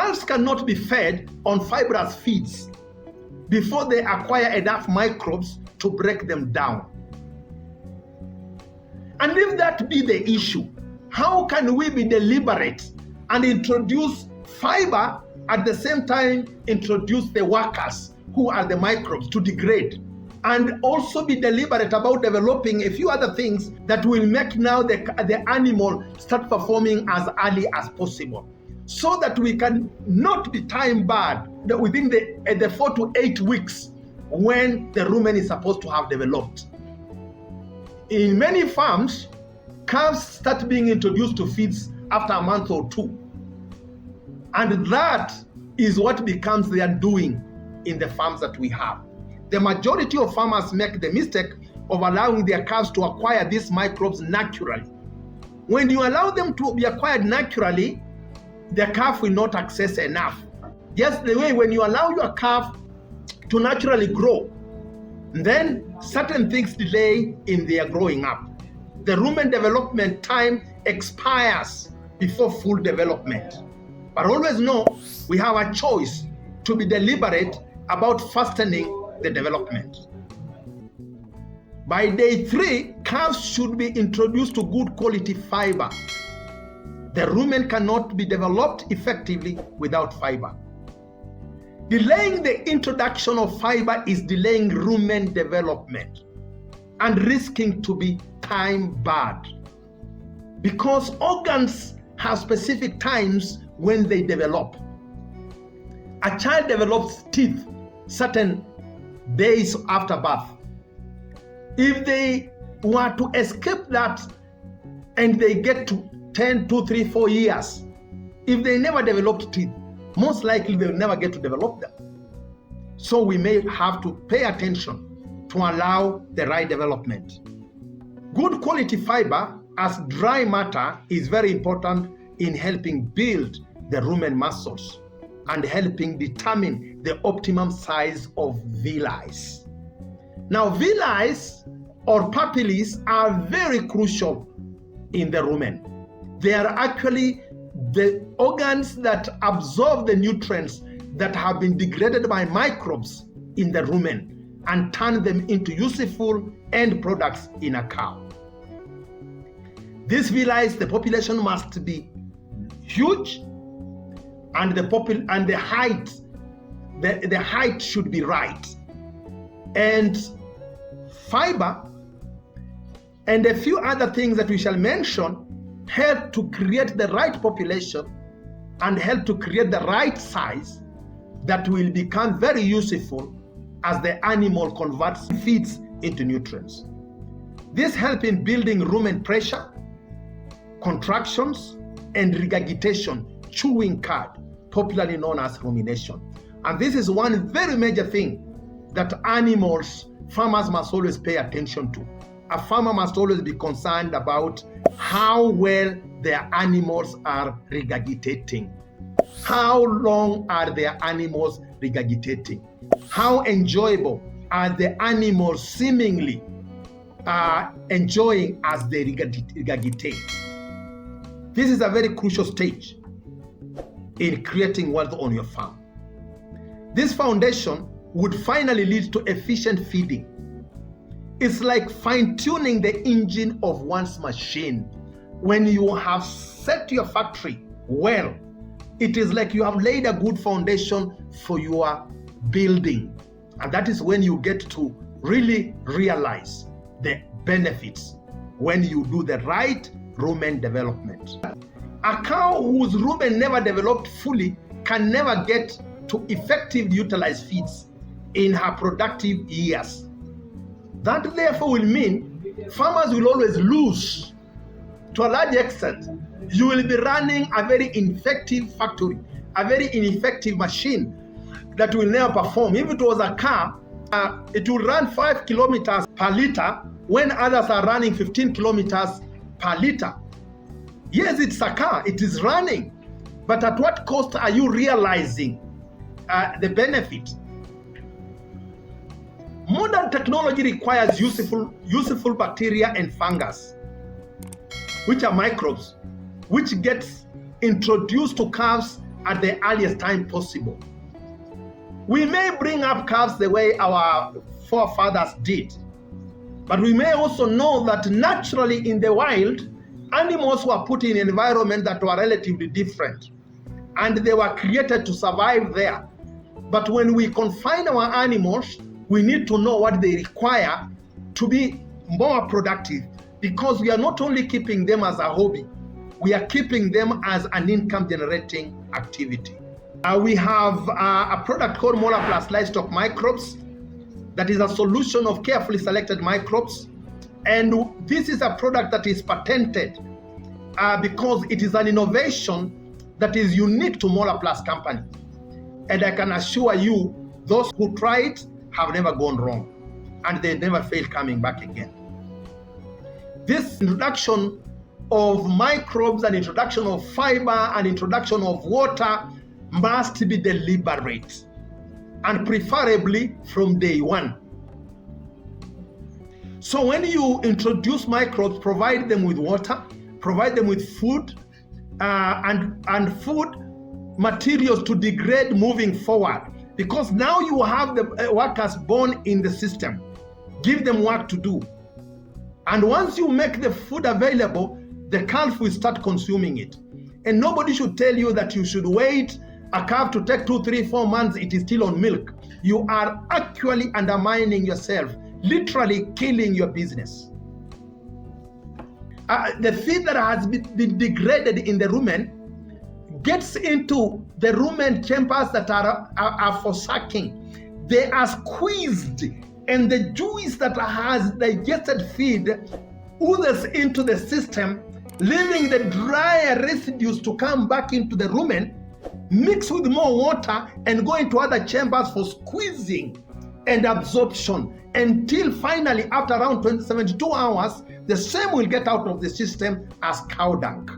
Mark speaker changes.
Speaker 1: calves cannot be fed on fibrous feeds before they acquire enough microbes to break them down. And if that be the issue, how can we be deliberate and introduce fiber at the same time introduce the workers who are the microbes to degrade, and also be deliberate about developing a few other things that will make now the animal start performing as early as possible, so that we can not be time barred within the 4 to 8 weeks when the rumen is supposed to have developed. In many farms, calves start being introduced to feeds after a month or 2. And that is what becomes their doing in the farms that we have. The majority of farmers make the mistake of allowing their calves to acquire these microbes naturally. When you allow them to be acquired naturally, the calf will not access enough. Just the way when you allow your calf to naturally grow, then certain things delay in their growing up. The rumen development time expires before full development. But always know we have a choice to be deliberate about fastening the development. By day 3, calves should be introduced to good quality fiber. The rumen cannot be developed effectively without fiber. Delaying the introduction of fiber is delaying rumen development and risking to be time barred, because organs have specific times when they develop. A child develops teeth certain days after birth. If they were to escape that and they get to 10, 2, 3, 4 years, if they never developed teeth, most likely they will never get to develop them. So we may have to pay attention to allow the right development. Good quality fiber as dry matter is very important in helping build the rumen muscles and helping determine the optimum size of villi. Now, villi or papillae are very crucial in the rumen. They are actually the organs that absorb the nutrients that have been degraded by microbes in the rumen and turn them into useful end products in a cow. These villi, the population must be huge, and the height should be right. And fiber and a few other things that we shall mention help to create the right population and help to create the right size that will become very useful as the animal converts feeds into nutrients. This helps in building rumen pressure, contractions, and regurgitation, chewing cud, popularly known as rumination. And this is one very major thing that farmers must always pay attention to. A farmer must always be concerned about how well their animals are regurgitating. How long are their animals regurgitating? How enjoyable are the animals seemingly enjoying as they regurgitate? This is a very crucial stage in creating wealth on your farm. This foundation would finally lead to efficient feeding. It's like fine-tuning the engine of one's machine. When you have set your factory well, it is like you have laid a good foundation for your building. And that is when you get to really realize the benefits when you do the right rumen development. A cow whose rumen never developed fully can never get to effectively utilize feeds in her productive years. That therefore will mean farmers will always lose to a large extent. You will be running a very ineffective factory, a very ineffective machine that will never perform. If it was a car, it will run 5 kilometers per liter when others are running 15 kilometers per liter. Yes, it's a car, it is running, but at what cost are you realizing the benefit? Modern technology requires useful bacteria and fungus, which are microbes, which gets introduced to calves at the earliest time possible. We may bring up calves the way our forefathers did, but we may also know that naturally in the wild, animals were put in an environment that were relatively different, and they were created to survive there. But when we confine our animals, we need to know what they require to be more productive, because we are not only keeping them as a hobby, we are keeping them as an income generating activity. We have a product called MolaPlus livestock microbes that is a solution of carefully selected microbes, and this is a product that is patented because it is an innovation that is unique to MolaPlus company, and I can assure you those who try it have never gone wrong, and they never fail coming back again. This introduction of microbes and introduction of fiber and introduction of water must be deliberate, and preferably from day one. So when you introduce microbes, provide them with water, provide them with food, and food materials to degrade moving forward, because now you have the workers born in the system. Give them work to do. And once you make the food available, the calf will start consuming it. And nobody should tell you that you should wait a calf to take 2, 3, 4 months, it is still on milk. You are actually undermining yourself, literally killing your business. The feed that has been degraded in the rumen gets into the rumen chambers that are for sucking. They are squeezed, and the juice that has digested feed oozes into the system, leaving the drier residues to come back into the rumen, mix with more water, and go into other chambers for squeezing and absorption, until finally, after around 72 hours, the same will get out of the system as cow dung.